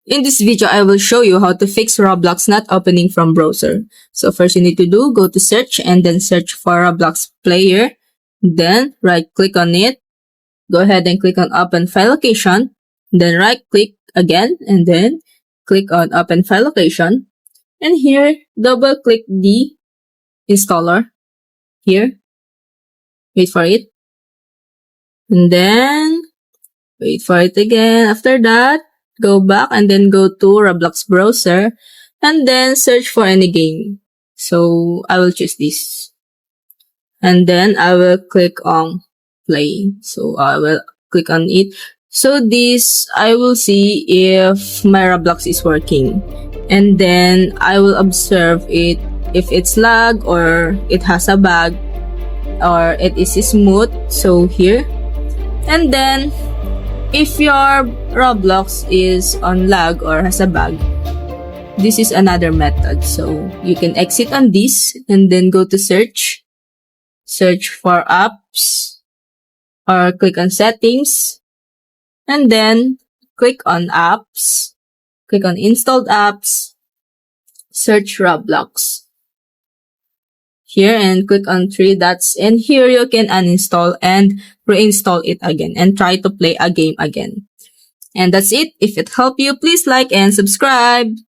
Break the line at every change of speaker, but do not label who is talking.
In this video, I will show you how to fix Roblox not opening from browser. So first you need to do, go to search and then search for Roblox player. Then right click on it. Go ahead and click on open file location. Then right click again and then click on open file location. And here, double click the installer. Here. Wait for it. And then wait for it again. After that, go back and then go to Roblox browser and then search for any game. So I will choose this. And then I will click on play. So I will click on it. So this, I will see if my Roblox is working. And then I will observe it if it's lag or it has a bug or it is smooth. So here. And then if your Roblox is on lag or has a bug, this is another method. So you can exit on this and then go to search. Search for apps or click on settings and then click on apps. Click on installed apps. Search Roblox. Here and click on 3 dots and here you can uninstall and reinstall it again and try to play a game again. And that's it. If it helped you, please like and subscribe.